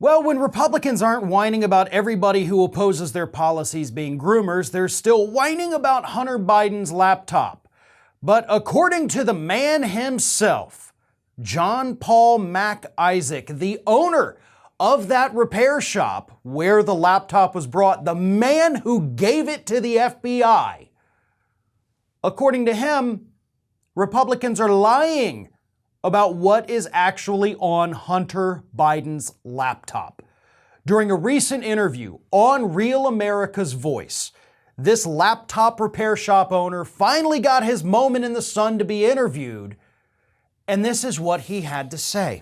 Well, when Republicans aren't whining about everybody who opposes their policies being groomers, they're still whining about Hunter Biden's laptop. But according to the man himself, John Paul Mac Isaac, the owner of that repair shop where the laptop was brought, the man who gave it to the FBI, according to him, Republicans are lying about what is actually on Hunter Biden's laptop. During a recent interview on Real America's Voice, this laptop repair shop owner finally got his moment in the sun to be interviewed, and this is what he had to say.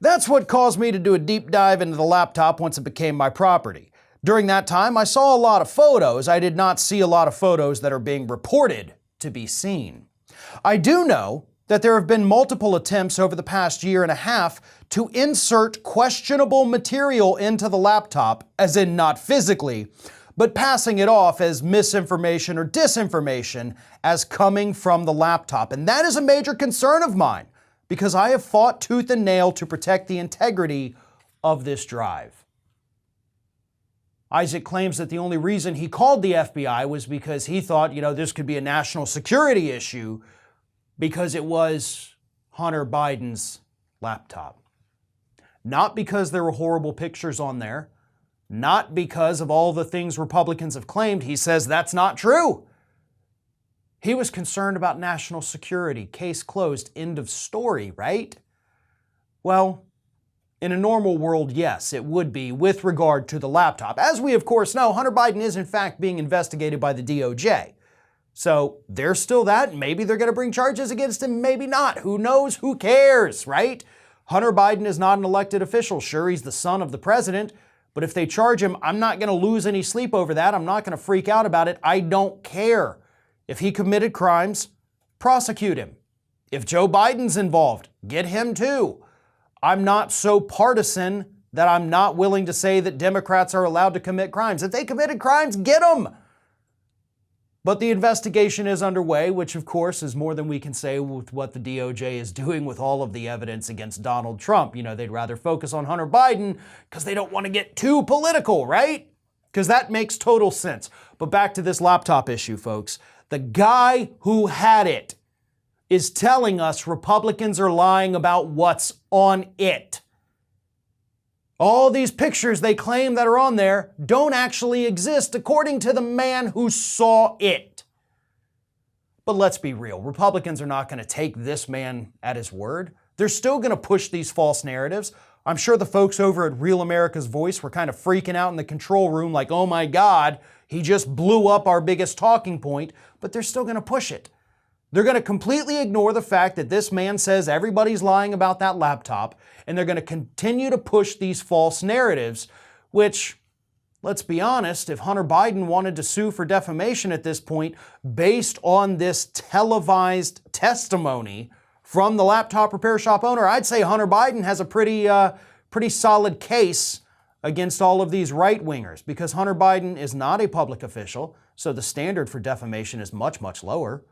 That's what caused me to do a deep dive into the laptop once it became my property. During that time, I saw a lot of photos. I did not see a lot of photos that are being reported to be seen. I do know that there have been multiple attempts over the past year and a half to insert questionable material into the laptop, as in not physically, but passing it off as misinformation or disinformation as coming from the laptop. And that is a major concern of mine because I have fought tooth and nail to protect the integrity of this drive. Isaac claims that the only reason he called the FBI was because he thought, this could be a national security issue because it was Hunter Biden's laptop. Not because there were horrible pictures on there, not because of all the things Republicans have claimed. He says that's not true. He was concerned about national security. Case closed. End of story, right? Well, in a normal world, yes, it would be with regard to the laptop. As we of course know, Hunter Biden is in fact being investigated by the DOJ. So there's still that. Maybe they're going to bring charges against him, maybe not. Who knows? Who cares, right? Hunter Biden is not an elected official. Sure, he's the son of the president, but if they charge him, I'm not going to lose any sleep over that. I'm not going to freak out about it. I don't care. If he committed crimes, prosecute him. If Joe Biden's involved, get him too. I'm not so partisan that I'm not willing to say that Democrats are allowed to commit crimes. If they committed crimes, get them. But the investigation is underway, which of course is more than we can say with what the DOJ is doing with all of the evidence against Donald Trump. They'd rather focus on Hunter Biden because they don't want to get too political, right? Because that makes total sense. But back to this laptop issue, folks. The guy who had it is telling us Republicans are lying about what's on it. All these pictures they claim that are on there don't actually exist according to the man who saw it. But let's be real, Republicans are not going to take this man at his word. They're still going to push these false narratives. I'm sure the folks over at Real America's Voice were kind of freaking out in the control room like, oh my God, he just blew up our biggest talking point, but they're still going to push it. They're going to completely ignore the fact that this man says everybody's lying about that laptop, and they're going to continue to push these false narratives, which, let's be honest, if Hunter Biden wanted to sue for defamation at this point, based on this televised testimony from the laptop repair shop owner, I'd say Hunter Biden has a pretty solid case against all of these right-wingers, because Hunter Biden is not a public official, so the standard for defamation is much, much lower.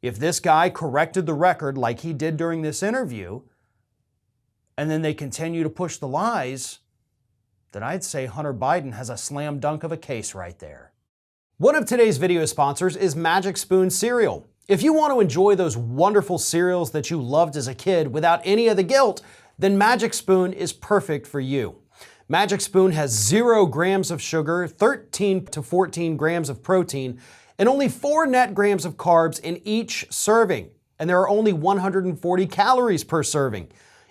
If this guy corrected the record like he did during this interview, and then they continue to push the lies, then I'd say Hunter Biden has a slam dunk of a case right there. One of today's video sponsors is Magic Spoon cereal. If you want to enjoy those wonderful cereals that you loved as a kid without any of the guilt, then Magic Spoon is perfect for you. Magic Spoon has 0 grams of sugar, 13 to 14 grams of protein, and only 4 net grams of carbs in each serving. And there are only 140 calories per serving.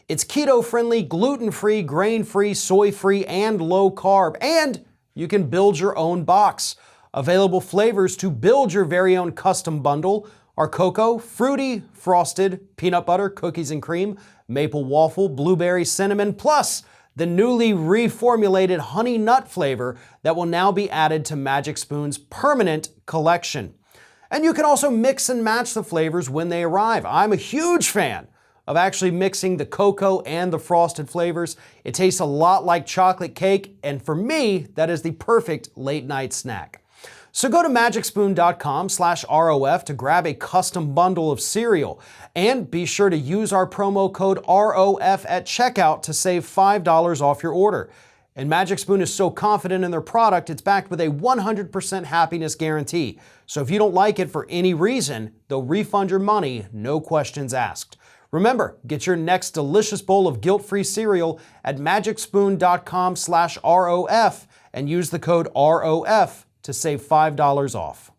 It's keto-friendly, gluten-free, grain-free, soy-free, and low-carb. And you can build your own box. Available flavors to build your very own custom bundle are cocoa, fruity, frosted, peanut butter, cookies and cream, maple waffle, blueberry, cinnamon, plus the newly reformulated honey nut flavor that will now be added to Magic Spoon's permanent collection. And you can also mix and match the flavors when they arrive. I'm a huge fan of actually mixing the cocoa and the frosted flavors. It tastes a lot like chocolate cake, and for me, that is the perfect late night snack. So go to magicspoon.com/ROF to grab a custom bundle of cereal. And be sure to use our promo code ROF at checkout to save $5 off your order. And Magic Spoon is so confident in their product, it's backed with a 100% happiness guarantee. So if you don't like it for any reason, they'll refund your money, no questions asked. Remember, get your next delicious bowl of guilt-free cereal at magicspoon.com/ROF and use the code ROF to save $5 off.